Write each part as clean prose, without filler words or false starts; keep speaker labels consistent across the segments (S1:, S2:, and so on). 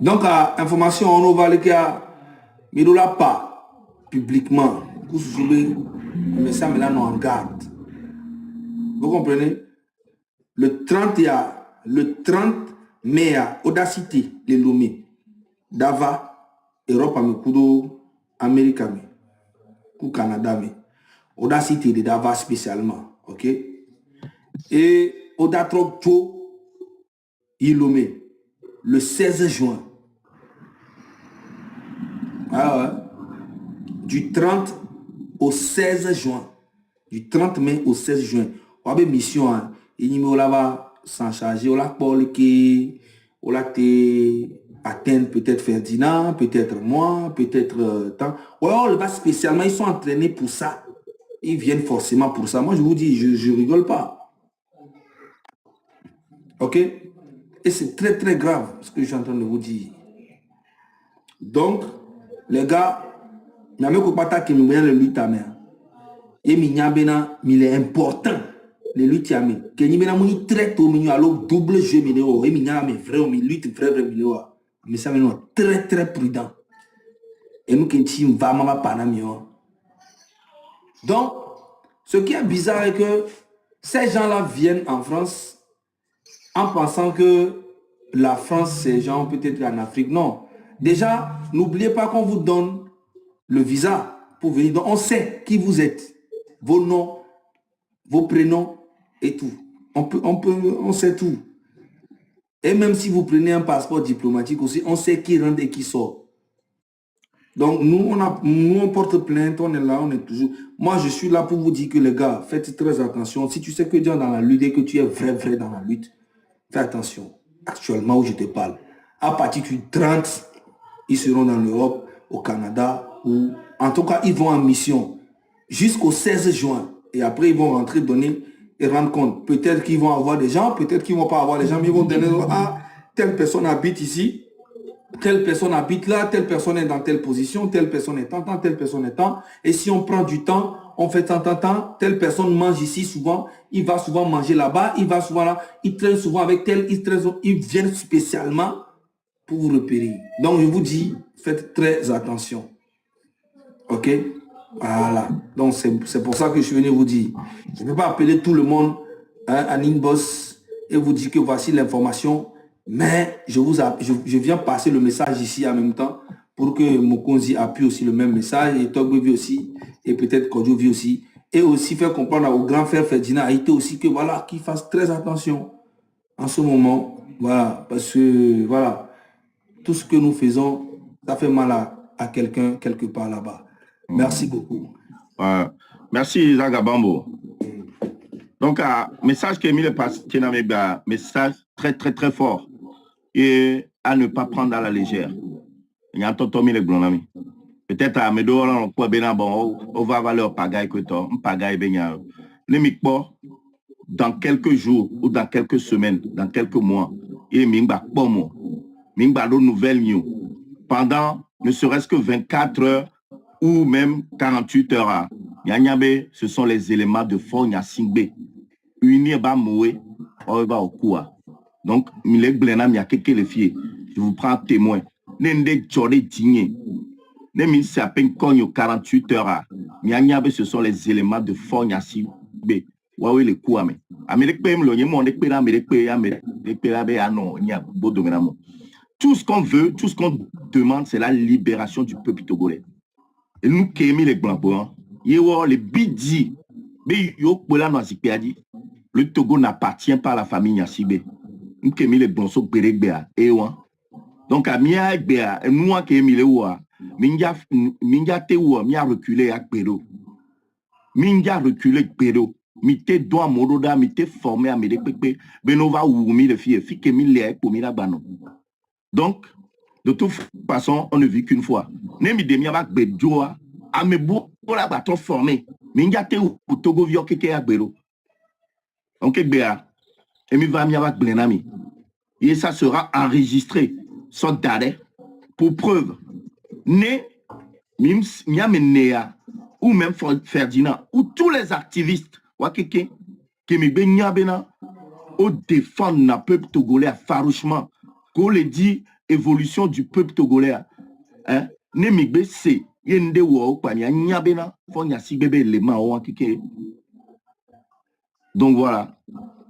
S1: Donc, information, on va aller à Mirola pas publiquement. Mais ça, là, nous en garde. Vous comprenez? Le 30, le 30 mai, Audacity, les Lomé, Dava, Europe, Amikudo, Amérique, ou Canada, Audacity de Dava spécialement. OK? Et Audatrok Joe, Ilomé, le 16 juin. Du 30 au 16 juin. Du 30 mai au 16 juin. On a une mission. Il y a sans charger. On a atteindre peut-être Ferdinand, peut-être moi, peut-être tant. On va spécialement, ils sont entraînés pour ça. Ils viennent forcément pour ça. Moi, je vous dis, je rigole pas. OK? Et c'est très, très grave ce que je suis en train de vous dire. Donc, les gars, il y a un qui me le lutte à main. Et il est important. Le lutte à main. Que il est très tôt, il double jeu, et il est vrai, lutte vrai, mais ça est très, très prudent. Et nous, qui va pas. Donc, ce qui est bizarre est que ces gens-là viennent en France en pensant que la France, ces gens peut-être en Afrique. Non. Déjà, n'oubliez pas qu'on vous donne le visa pour venir. Donc, on sait qui vous êtes, vos noms, vos prénoms et tout. On sait tout. Et même si vous prenez un passeport diplomatique aussi, on sait qui rentre et qui sort. Donc, nous, on porte plainte, on est là, on est toujours... Moi, je suis là pour vous dire que les gars, faites très attention. Si tu sais que tu es dans la lutte et que tu es vrai dans la lutte, fais attention. Actuellement où je te parle, à partir du 30, ils seront dans l'Europe, au Canada, ou en tout cas, ils vont en mission jusqu'au 16 juin. Et après, ils vont rentrer, donner et rendre compte. Peut-être qu'ils vont avoir des gens, peut-être qu'ils ne vont pas avoir des gens, mais ils vont donner, telle personne habite ici, telle personne habite là, telle personne est dans telle position, telle personne est tant, telle personne est tant. Et si on prend du temps, on fait tant, telle personne mange ici souvent, il va souvent manger là-bas, il va souvent là, il traîne souvent avec tel, ils viennent spécialement pour vous repérer. Donc, je vous dis, faites très attention. OK? Voilà. Donc, c'est pour ça que je suis venu vous dire. Je ne peux pas appeler tout le monde en inbox et vous dire que voici l'information, mais je viens passer le message ici en même temps pour que Mokonzi appuie aussi le même message et Togbe vit aussi et peut-être Kodjo vit aussi et aussi faire comprendre au grand frère Ferdinand Haïté aussi que voilà, qu'il fasse très attention en ce moment. Voilà, parce que voilà, tout ce que nous faisons, ça fait mal à quelqu'un quelque part là-bas. Merci beaucoup.
S2: Merci, Zagabambo. Donc, message qui est mis le message très, très, très fort et à ne pas prendre à la légère. Il y a un totomi le blonami. Peut-être à Medo, on va avoir leur pagaille que toi, pagaille baignard. Le mikbo, dans quelques jours ou dans quelques semaines, dans quelques mois, il mingba pomo, mingba de nouvelles news. Pendant ne serait-ce que 24 heures ou même 48 heures. Yanyabe, ce sont les éléments de Fonya Singbe. Unir ba moué, on va au coua. Donc, Milek Blenam, il y a quelques les filles. Je vous prends témoin. Nende Tchoré Tigné. Nemi c'est à peine cogne aux 48 heures. Yanyabe, ce sont les éléments de Fonya Singbe. Waouh, les coups, mais. Amérique PM, le yémon, on père Amérique non, il y a beau domaine. Tout ce qu'on veut, tout ce qu'on demande, c'est la libération du peuple togolais. Et nous qui aimons les blancs, les bidis, le Togo n'appartient pas à la famille Nyassibé. Nous qui aimons les blancs, donc à Mia Béa, et nous qui aimons les Oua, Minga Teoua, Mia reculé à Pédo. Minga reculé Pédo. Mité doit moroda, mité formé à Médépépé, Benova ou mi les filles, qui aimont les pour Mila Bano. Donc, de toute façon, on ne vit qu'une fois. Nemi demia bedjoa, amebo la baton formé. Mingate ou Togo vio keke agbero. Donc, béa, emi va miavak blenami. Et ça sera enregistré, sans d'arrêt, pour preuve. Né, miamenea, ou même Ferdinand, ou tous les activistes, wakeke, qui me benya bena, au défendre le peuple togolais farouchement, qu'on le dit, évolution du peuple togolais. Hein? Nemigbe c'est yende wo pania nyabena fo nyasi bébé le ma o kike. Donc voilà,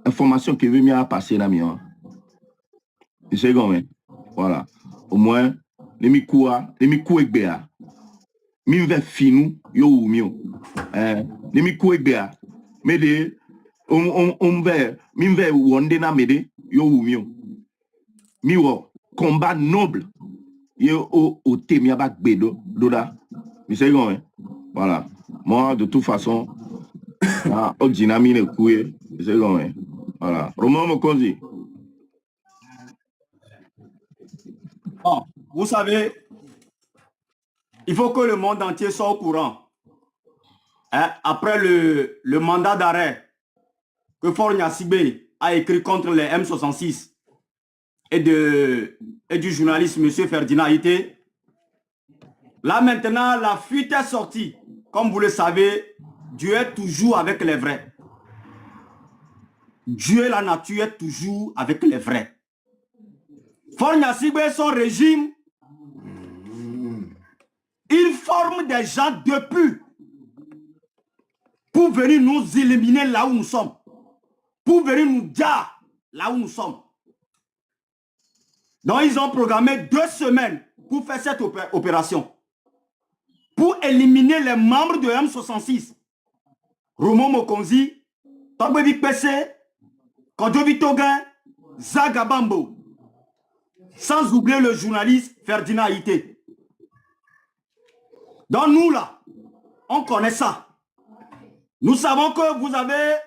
S2: information que veut m'y passer là mi. C'est comme voilà. Au moins les mi egbea. Mi ve finu yo ou mio. Les mi egbea. Mais de on ve mi ve wonde na mede yo ou mio. Mi wo combat noble. Yo o te mi abak bedo doda. Mais c'est comme voilà. Moi de toute façon au dynamine coué, c'est comme voilà. Romain Mokonzi.
S3: Bon, vous savez, il faut que le monde entier soit au courant. Hein, après le mandat d'arrêt que Faure Gnassingbé a écrit contre les M66 et du journaliste M. Ferdinand Ité, là maintenant, la fuite est sortie. Comme vous le savez, Dieu est toujours avec les vrais. Dieu et la nature est toujours avec les vrais. Faure Gnassingbé et son régime, ils forment des gens depuis pour venir nous éliminer là où nous sommes. Pour venir nous dire là où nous sommes. Donc ils ont programmé 2 semaines pour faire cette opération. Pour éliminer les membres de M66. Romo Mokonzi, Togbebi Pese, Kodjovi Toguin, Zagabambo. Sans oublier le journaliste Ferdinand Ité. Donc nous là, on connaît ça. Nous savons que vous avez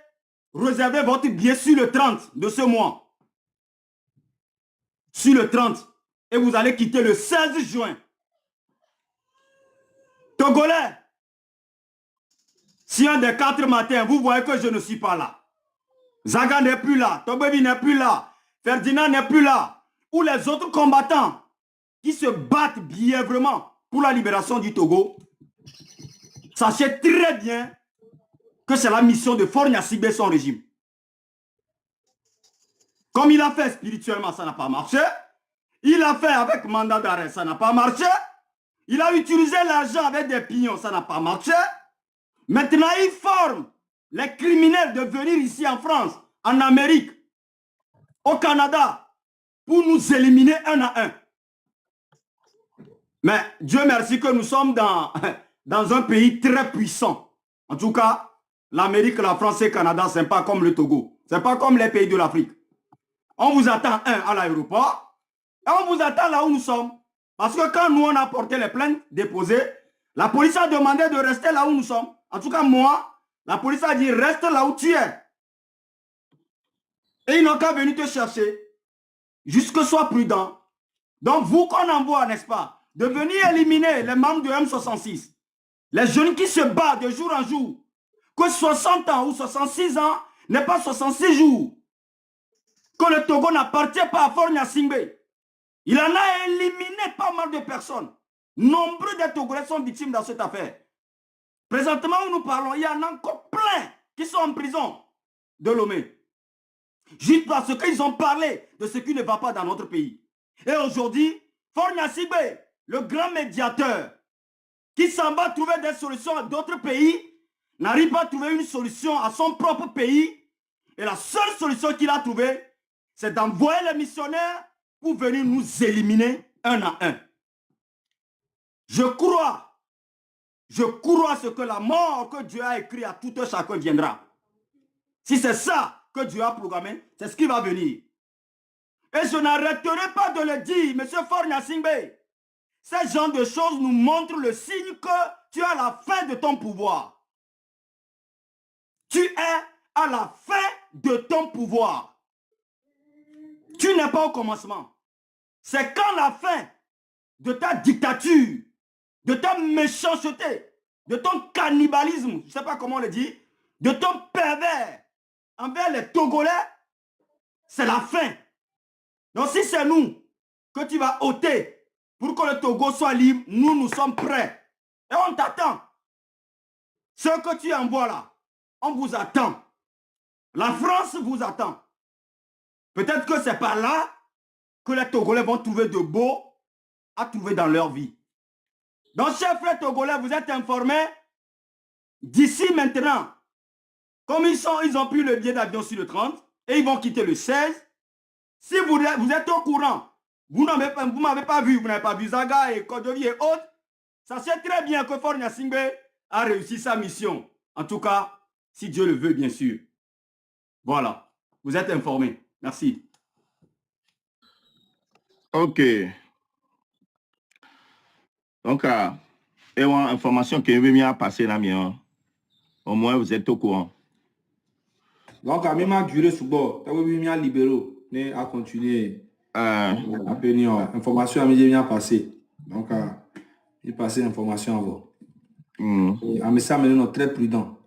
S3: réservé votre billet sur le 30 de ce mois. Sur le 30. Et vous allez quitter le 16 juin. Togolais, si un des 4 matins, vous voyez que je ne suis pas là. Zaga n'est plus là. Togbebi n'est plus là. Ferdinand n'est plus là. Ou les autres combattants qui se battent brièvement pour la libération du Togo, sachez très bien que c'est la mission de Faure Gnassingbé son régime. Comme il a fait spirituellement, ça n'a pas marché. Il a fait avec mandat d'arrêt, ça n'a pas marché. Il a utilisé l'argent avec des pignons, ça n'a pas marché. Maintenant, il forme les criminels de venir ici en France, en Amérique, au Canada, pour nous éliminer un à un. Mais Dieu merci que nous sommes dans un pays très puissant. En tout cas, l'Amérique, la France et le Canada, ce n'est pas comme le Togo. Ce n'est pas comme les pays de l'Afrique. On vous attend, à l'aéroport, et on vous attend là où nous sommes. Parce que quand nous, on a porté les plaintes déposées, la police a demandé de rester là où nous sommes. En tout cas, moi, la police a dit, reste là où tu es. Et ils n'ont qu'à venir te chercher. Jusque sois prudent. Donc, vous qu'on envoie, n'est-ce pas, de venir éliminer les membres de M66, les jeunes qui se battent de jour en jour, que 60 ans ou 66 ans n'est pas 66 jours, que le Togo n'appartient pas à Faure Gnassingbé. Il en a éliminé pas mal de personnes. Nombreux des Togolais sont victimes dans cette affaire. Présentement où nous parlons, il y en a encore plein qui sont en prison de Lomé. Juste parce qu'ils ont parlé de ce qui ne va pas dans notre pays. Et aujourd'hui, Faure Gnassingbé, le grand médiateur, qui s'en va trouver des solutions à d'autres pays, n'arrive pas à trouver une solution à son propre pays. Et la seule solution qu'il a trouvée, c'est d'envoyer les missionnaires pour venir nous éliminer un à un. Je crois ce que la mort que Dieu a écrit à tout un chacun viendra. Si c'est ça que Dieu a programmé, c'est ce qui va venir. Et je n'arrêterai pas de le dire, M. Faure Gnassingbé. Ce genre de choses nous montrent le signe que tu es à la fin de ton pouvoir. Tu es à la fin de ton pouvoir. Tu n'es pas au commencement. C'est quand la fin de ta dictature, de ta méchanceté, de ton cannibalisme, je ne sais pas comment on le dit, de ton pervers envers les Togolais, c'est la fin. Donc si c'est nous que tu vas ôter pour que le Togo soit libre, nous sommes prêts. Et on t'attend. Ce que tu envoies là, on vous attend. La France vous attend. Peut-être que c'est par là que les Togolais vont trouver de beau à trouver dans leur vie. Donc, chers frères Togolais, vous êtes informés d'ici maintenant. Comme ils ont pris le billet d'avion sur le 30 et ils vont quitter le 16. Si vous êtes au courant, vous ne m'avez pas vu, vous n'avez pas vu Zaga et Kodovi et autres, ça sait très bien que Faure Gnassingbé a réussi sa mission. En tout cas, si Dieu le veut, bien sûr. Voilà. Vous êtes informés. Merci.
S2: Ok. Donc, et une information que je vais passer là, au moins vous êtes au courant.
S1: Donc, à même duré sous bord, tu as libéraux, à continuer. À venir, information à bien passé. Donc, il passe l'information avant. Mais ça, maintenant, très prudent.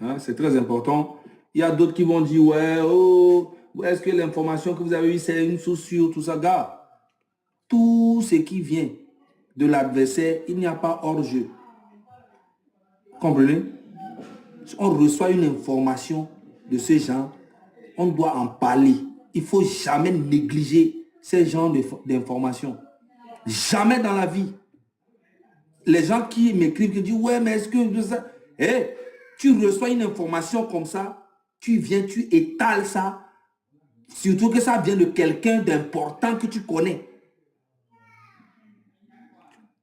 S1: Hein, c'est très important. Il y a d'autres qui vont dire, ouais, oh, est-ce que l'information que vous avez eue, c'est une source sûre, tout ça, gars. Tout ce qui vient de l'adversaire, il n'y a pas hors-jeu. Comprenez? Si on reçoit une information de ce genre, on doit en parler. Il ne faut jamais négliger ces genres d'informations. Jamais dans la vie. Les gens qui m'écrivent, qui disent, ouais, mais est-ce que... Hey, tu reçois une information comme ça, tu viens, tu étales ça, surtout que ça vient de quelqu'un d'important que tu connais.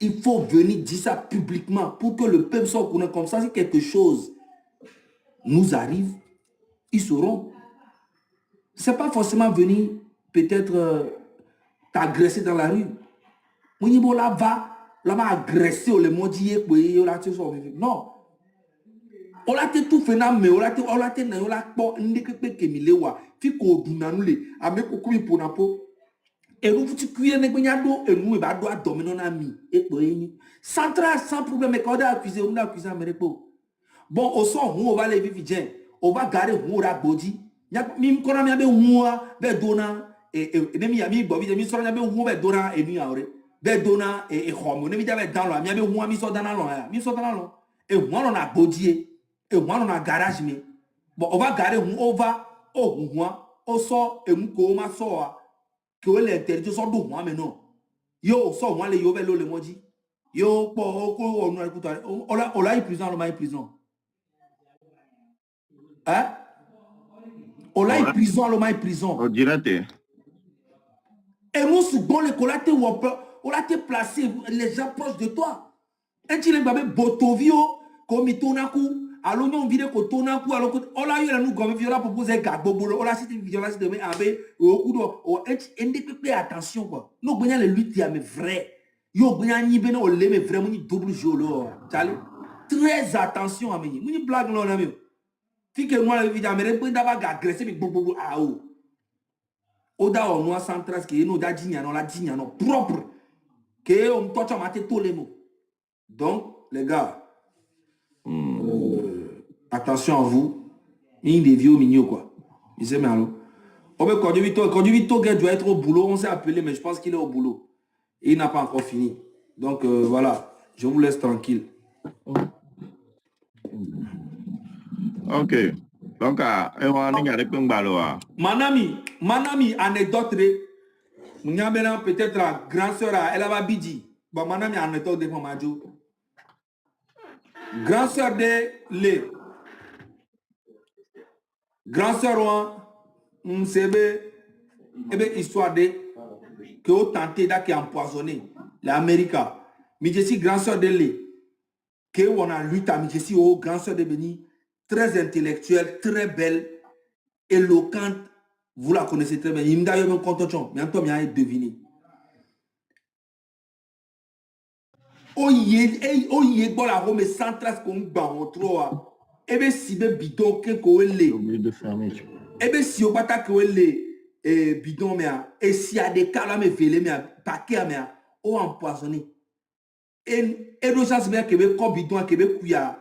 S1: Il faut venir dire ça publiquement pour que le peuple soit au courant. Comme ça, si quelque chose nous arrive, ils sauront. Ce n'est pas forcément venir peut-être t'agresser dans la rue. On va agresser le monde. Non. On l'a tout fait, mais on l'a pas et nous tu cuire ne gna do et nous ba do domino na mi e po yin central sans problème quand on accusé on accusé amerepo bon au son on va les vivre on va garer on ra bodi mi ko na mi be huwa be dona e ne mi ya mi bo mi so na be huwa be dona e mi aure be dona e homo ne mi ja be dan lo mi be huwa mi so dan lo ya mi so dan lo e huwa na bodi e huwa na garage mi bon on va garer on va o huwa o so e mu ko ma so a que l'interdit sort d'où moi maintenant yo sort moi les yo vélo le modi yo pour on a écouté on l'a prison on l'a prison hein on l'a prison on l'a prison
S2: on dirait
S1: et moi sous bon les collatés on l'a été placé les gens proches de toi un petit les botovio comme itonaku alors nous on vient que tonaku alors que on l'a eu là nous comme viola proposer gabobolo on l'a cité violence de avec au coup de attention quoi nous gagnons les luttes mais vrai yo gagnons ni ben on les mais vraiment ni double jeu là très attention à meni ni blague là na mieux fi que moi la vie d'amérique pour d'abord agresser mais bobo ah oh oda on noir central que nous da digna non la digna non propre que on touche à mater tous les mots donc les gars attention à vous. Il des vieux mignons quoi. Il sait mais allô. Oh mais quand Vito doit être au boulot, on s'est appelé mais je pense qu'il est au boulot. Et il n'a pas encore fini. Donc voilà, je vous laisse tranquille.
S2: Ok. Donc
S1: Manami anecdote peut-être la grande sœur elle va bidi. Bon manami anecdote de Mamadou. Grand sœur de lait. Grand sœur c'est histoire de que au tenté d'être empoisonné l'Amérique. Mais je suis grand sœur de lait. Que on a lutté à je suis au grand sœur de Béni, très intellectuelle, très belle, éloquente. Vous la connaissez très bien. Il me d'ailleurs un compte mais en tout cas, il a deviné. Oye bon la Rome sans trace comme ban trop. Ebe si be bidon ke ko le. Ebe si o bata ko le bidon me a et si a des cas là me vele me a paquet me a o empoisonné. Et do chance be ke be ko bidon ke be kuya.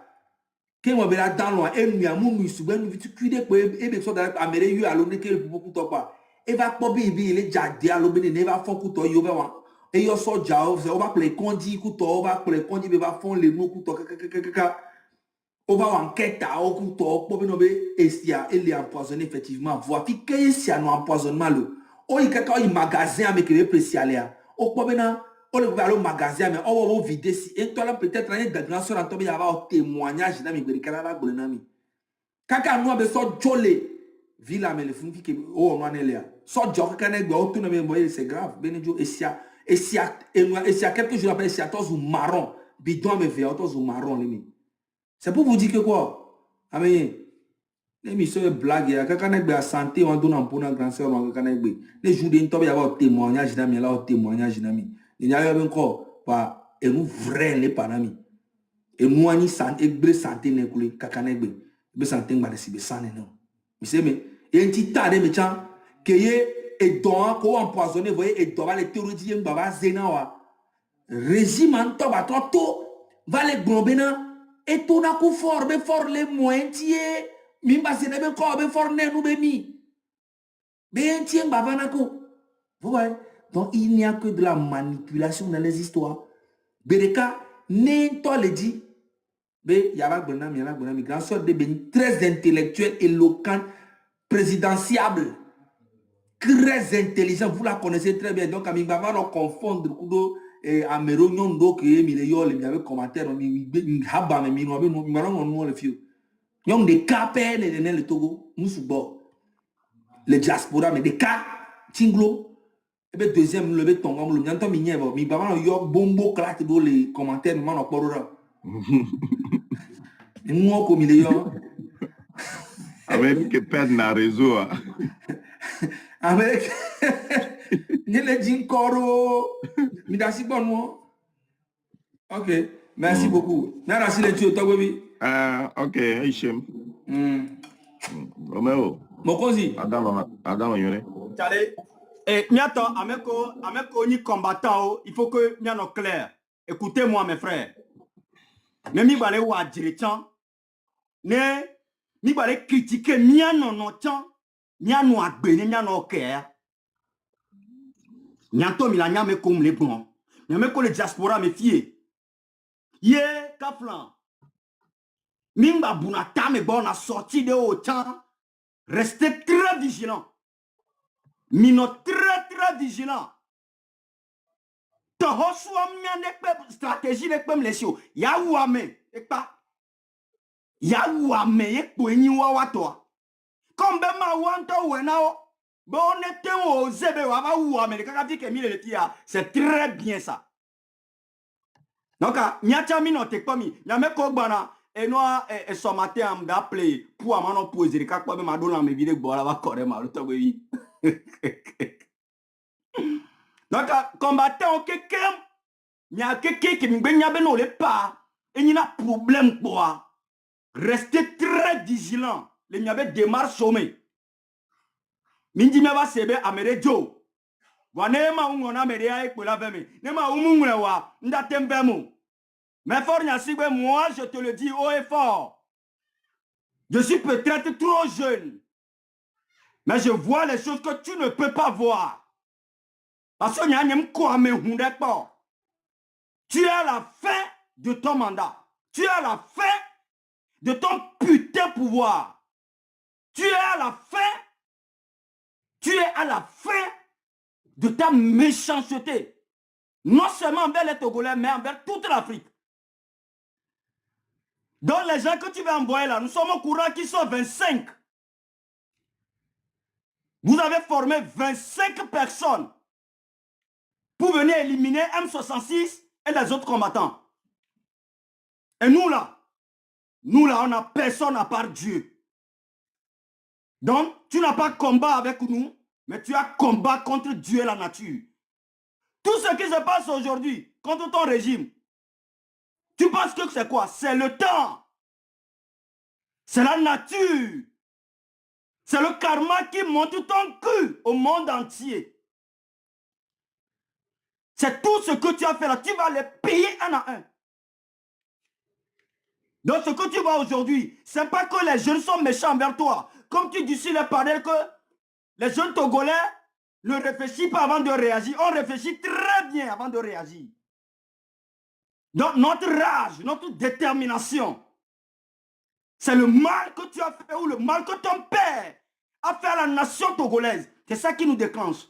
S1: Ke mo be la dans lo e nu amu nu su be nu vitu kuide ko ebe so da amere yu alo ne ke beaucoup to pa. E va po be le jade alo be ne va fon ku to yo be wa. Et yo so jao on va play kondi ku to on va play kondi be va fon le nu ku to on va enquête au couteau pour nous et il est empoisonné effectivement voir que c'est un empoisonnement o yi kaka o yi magasin ame kele précialé o kpo bena o le aller au magasin mais o vider si et toi là peut-être une déclaration à tomber y avoir témoignage na mi gbere kala la gbole na mi kaka no be so jolé villa me le fun ki o no anelia so jo kaka na gbe o to na me boye c'est grave benejo esia quelques jours après esia tos marron bidon me vert tos marron limi c'est pour vous dire que quoi amen l'émission est blague ya kaka na gbe santé on donne en pour na grand sœur on kaka na gbe les jours de ntobe y avoir témoignage na mi là témoignage na mi il y a eu encore pas et nous vrai les panami et nous ani santé bre santé ne kuli kaka na gbe be santé ngba si be sané non mais c'est mais et un petit tas de méchants que et donc ko empoisonné voyez et donc va les terroriser ngba va zena wa régime en to ba to va les globena et tout na ku fort les moyens tiers mimba se ne be ko be fort ne nous be mi be un tien ngba va na ko vous voyez. Donc, il n'y a que de la manipulation dans les histoires. Bereka, n'importe le dit, il y a une grande sorte de très intellectuel, éloquent, présidentiable, très intelligent. Vous la connaissez très bien. Donc, il va falloir confondre Kudo et Amero Nyondo qui est millionnaire, il y avait commentaire, il haba mais il le fiu. Yon des capes le Togo, Mousoubo, le diaspora mais des cas Tinglo. Et bien deuxième le ton le nyanto minye bo mi baba yo bombo clat do les commentaires man okporora mo ko mi le yo
S2: avec que perdre na réseau
S1: avec ni le jinkoro mi da si bon mo OK merci beaucoup merci le tu to gobi
S2: OK Hichem Romeo
S1: Mokozi
S2: Adam yone
S3: Tchale et miato ameko ni combattant il faut que miano clair écoutez-moi mes frères ne mi balé wa dirigeant ne mi balé critiquer miano no chan miano agbeni miano oker nyanto mi la nyame comme les bons nyame ko le diaspora me fie ye kaflan mimba buna tame bon a sorti de autant restez très vigilants. Mino très vigilant. Tohosua miane stratégie de pem lesio. Ya ouame ekpa. Ya ouame ekpo enyi wa toi. Comme be ma wanta wenao. Be onete o zebe wa ba ouame le kaka di ke mi le tia. C'est très bien ça. Donc nyacha mino tekpa mi. Nyame ko gbana et noa et so matin am da play pour amano poser le kakpa be ma do la me vide gbo la ba kore ma lo to we. Donc, combattant quelqu'un, il y a quelqu'un qui ne le pas, et il y a un problème quoi. Restez très vigilant. Il y a des démarches sommet. Mindi me va sebe amere jo. Wanema ungona meria ekola veme. Nema umungwe wa ndatem vemo. Mais fort nya sigbe moi je te le dis haut et fort. Je suis peut-être trop jeune. Mais je vois les choses que tu ne peux pas voir. Parce que tu es à la fin de ton mandat. Tu es à la fin de ton putain pouvoir. Tu es à la fin. Tu es à la fin de ta méchanceté. Non seulement envers les Togolais, mais envers toute l'Afrique. Donc les gens que tu vas envoyer là, nous sommes au courant qu'ils sont 25. Vous avez formé 25 personnes pour venir éliminer M66 et les autres combattants. Et nous là, on n'a personne à part Dieu. Donc, tu n'as pas combat avec nous, mais tu as combat contre Dieu et la nature. Tout ce qui se passe aujourd'hui contre ton régime, tu penses que c'est quoi? C'est le temps. C'est la nature. C'est le karma qui monte ton cul au monde entier. C'est tout ce que tu as fait là. Tu vas les payer un à un. Donc ce que tu vois aujourd'hui, c'est pas que les jeunes sont méchants envers toi. Comme tu dis sur les panels que les jeunes Togolais ne réfléchissent pas avant de réagir. On réfléchit très bien avant de réagir. Donc notre rage, notre détermination, c'est le mal que tu as fait ou le mal que ton père a fait à la nation togolaise. C'est ça qui nous déclenche.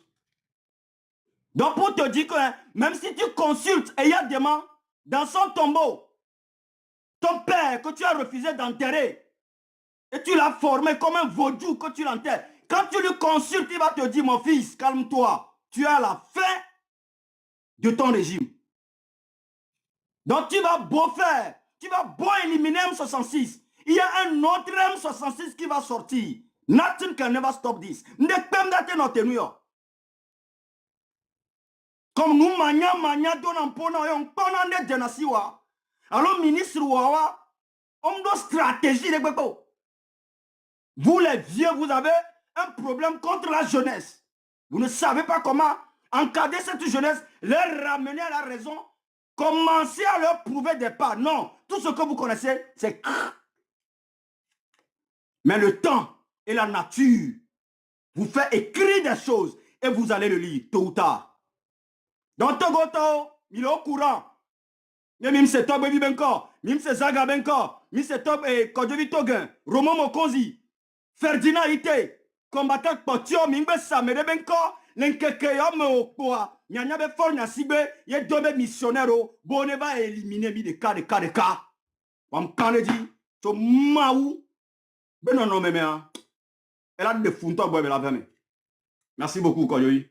S3: Donc pour te dire que hein, même si tu consultes et il y a des mains dans son tombeau, ton père que tu as refusé d'enterrer, et tu l'as formé comme un vaudou que tu l'enterres, quand tu lui consultes, il va te dire, mon fils, calme-toi, tu es à la fin de ton régime. Donc tu vas beau faire, tu vas beau éliminer M66, il y a un autre M66 qui va sortir. Nothing can never stop this. Comme nous mania donnons pour nous, on connaît des génocides. Alors ministre Wawa, on doit stratégie les bébés. Vous les vieux, vous avez un problème contre la jeunesse. Vous ne savez pas comment encadrer cette jeunesse, leur ramener à la raison, commencer à leur prouver des pas. Non, tout ce que vous connaissez, c'est... Mais le temps et la nature vous fait écrire des choses et vous allez le lire tôt ou tard. Dans Togoto, il est au courant. Même c'est Togo Benko, même c'est Zaga Benko, même c'est Togo et Kodjovi Togen, Romo Mokozi, Ferdinand Ite, combattant Potio, Mingbe Samere Benko, l'Enkekeyo Meopoa, Nyanyabe Forna Sibe, Yé Dobe missionnaire, Boneva éliminer mi de cas. On Kanedi, to Maou, ben non, mais elle a des foutons, boy, la femme. Merci beaucoup, Kodjovi.